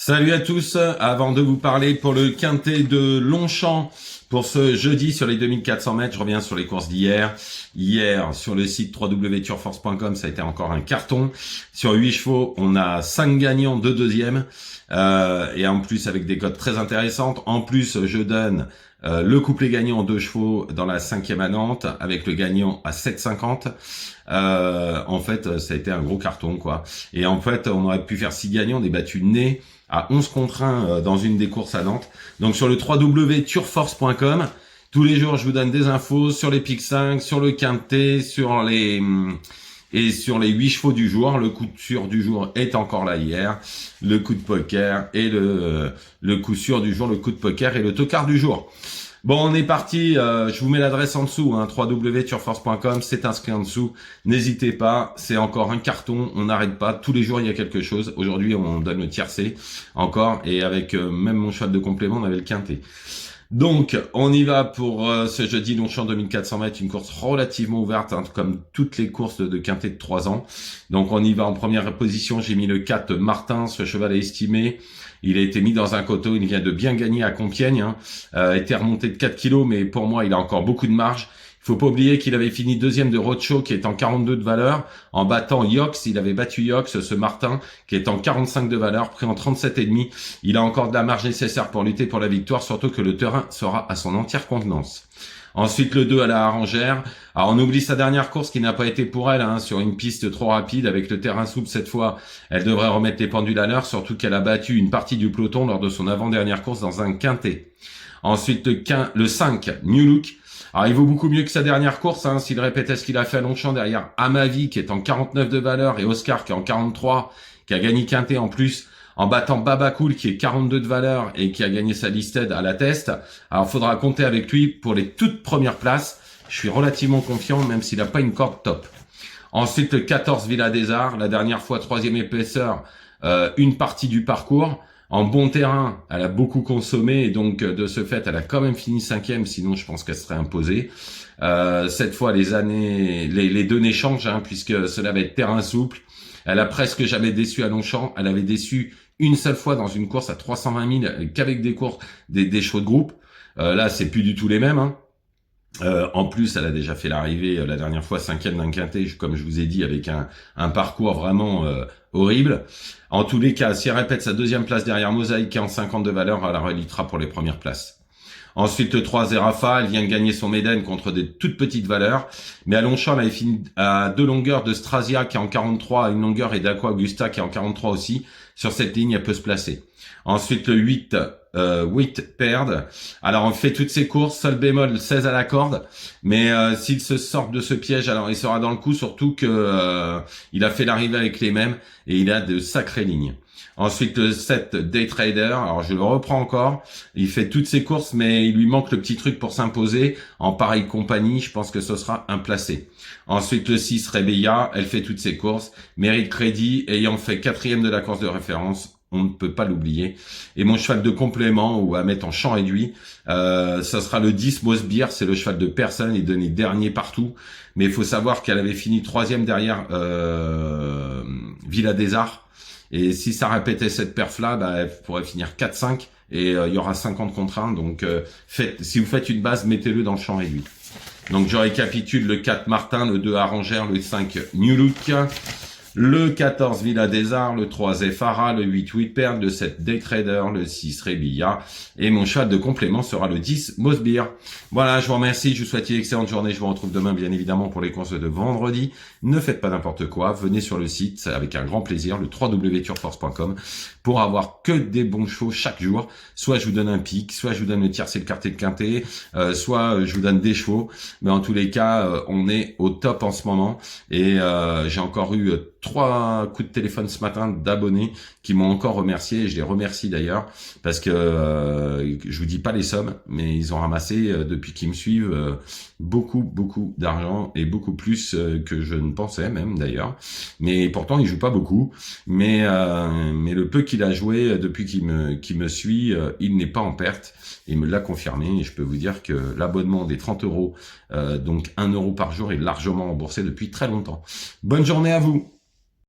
Salut à tous, avant de vous parler pour le quintet de Longchamp pour ce jeudi sur les 2400 mètres, je reviens sur les courses d'hier. Hier, sur le site www.turforce.com, ça a été encore un carton. Sur 8 chevaux, on a 5 gagnants, 2 deuxièmes, et en plus avec des cotes très intéressantes. En plus, je donne le couplet gagnant 2 chevaux dans la 5e à Nantes, avec le gagnant à 7,50. En fait, ça a été un gros carton, quoi. Et en fait, on aurait pu faire 6 gagnants, des battus nez à 11 contre 1 dans une des courses à Nantes. Donc sur le www.turforce.com, tous les jours je vous donne des infos sur les pics 5, sur le quintet, sur les 8 chevaux du jour. Le coup sûr du jour est encore là hier, le coup de poker et le coup sûr du jour, le coup de poker et le tocard du jour. Bon, on est parti, je vous mets l'adresse en dessous, www.turforce.com, c'est inscrit en dessous, n'hésitez pas, c'est encore un carton, on n'arrête pas, tous les jours il y a quelque chose. Aujourd'hui on donne le tiercé encore, et avec même mon cheval de complément, on avait le quintet. Donc, on y va pour ce jeudi Longchamp 2400 mètres, une course relativement ouverte, comme toutes les courses de quintet de 3 ans. Donc, on y va en première position, j'ai mis le 4 Martin, ce cheval est estimé. Il a été mis dans un coteau, il vient de bien gagner à Compiègne, était remonté de 4 kilos, mais pour moi, il a encore beaucoup de marge. Il faut pas oublier qu'il avait fini deuxième de Roadshow, qui est en 42 de valeur, en battant Yox. Il avait battu Yox, ce Martin, qui est en 45 de valeur, pris en 37,5. Il a encore de la marge nécessaire pour lutter pour la victoire, surtout que le terrain sera à son entière contenance. Ensuite, le 2 à la Harengère. Alors, on oublie sa dernière course qui n'a pas été pour elle, sur une piste trop rapide avec le terrain souple cette fois. Elle devrait remettre les pendules à l'heure, surtout qu'elle a battu une partie du peloton lors de son avant-dernière course dans un quintet. Ensuite, le 5, New Look. Alors, il vaut beaucoup mieux que sa dernière course, s'il répétait ce qu'il a fait à Longchamp derrière Amavi, qui est en 49 de valeur, et Oscar, qui est en 43, qui a gagné quintet en plus, en battant Baba Cool, qui est 42 de valeur, et qui a gagné sa listed à la test. Alors, faudra compter avec lui pour les toutes premières places. Je suis relativement confiant, même s'il n'a pas une corde top. Ensuite, le 14 Villa des Arts, la dernière fois 3e épaisseur, une partie du parcours. En bon terrain, elle a beaucoup consommé et donc de ce fait, elle a quand même fini 5e, sinon je pense qu'elle serait imposée. Cette fois, les données changent, puisque cela va être terrain souple. Elle a presque jamais déçu à Longchamp. Elle avait déçu une seule fois dans une course à 320 000 qu'avec des chevaux de groupe. Là, c'est plus du tout les mêmes. En plus, elle a déjà fait l'arrivée la dernière fois 5e d'un quintet, comme je vous ai dit, avec un parcours vraiment horrible. En tous les cas, si elle répète sa 2e place derrière Mosaïque qui est en 50 de valeur, elle la réélitera pour les premières places. Ensuite, le 3 Zerafa, elle vient de gagner son Méden contre des toutes petites valeurs. Mais à Longchamp, elle avait fini à 2 longueurs de Strasia qui est en 43 à une longueur et d'Aqua Augusta qui est en 43 aussi. Sur cette ligne, elle peut se placer. Ensuite, le 8 Perd. Alors, on fait toutes ces courses, seul bémol, 16 à la corde. Mais s'il se sort de ce piège, alors il sera dans le coup, surtout que il a fait l'arrivée avec les mêmes et il a de sacrées lignes. Ensuite, le 7 Day Trader, alors je le reprends encore, il fait toutes ses courses, mais il lui manque le petit truc pour s'imposer. En pareille compagnie, je pense que ce sera un placé. Ensuite, le 6 Rebella, elle fait toutes ses courses, mérite crédit, ayant fait 4e de la course de référence. On ne peut pas l'oublier. Et mon cheval de complément, ou à mettre en champ réduit, ça sera le 10 Mosbeer, c'est le cheval de personne, il donnait dernier partout. Mais il faut savoir qu'elle avait fini 3e derrière Villa des Arts. Et si ça répétait cette perf-là, elle pourrait finir 4-5 et il y aura 50 contre 1. Donc, si vous faites une base, mettez-le dans le champ réduit. Donc, je récapitule le 4 Martin, le 2 Harengère, le 5 New Look, le 14 Villa des Arts, le 3 Zefara, le 8 Whitperd, le 7 Day Trader, le 6 Rebilla et mon cheval de complément sera le 10 Mosbeer. Voilà, je vous remercie, je vous souhaite une excellente journée, je vous retrouve demain bien évidemment pour les courses de vendredi. Ne faites pas n'importe quoi, venez sur le site avec un grand plaisir, le www.turforce.com pour avoir que des bons chevaux chaque jour. Soit je vous donne un pic, soit je vous donne le tiercé, le quartier de quintet, soit je vous donne des chevaux. Mais en tous les cas, on est au top en ce moment et j'ai encore eu 3 coups de téléphone ce matin d'abonnés qui m'ont encore remercié, et je les remercie d'ailleurs, parce que je vous dis pas les sommes, mais ils ont ramassé depuis qu'ils me suivent beaucoup d'argent, et beaucoup plus que je ne pensais même d'ailleurs. Mais pourtant ils jouent pas beaucoup, mais le peu qu'il a joué depuis qu'il me suit, il n'est pas en perte. Il me l'a confirmé, et je peux vous dire que l'abonnement des 30 €, donc 1 € par jour, est largement remboursé depuis très longtemps. Bonne journée à vous.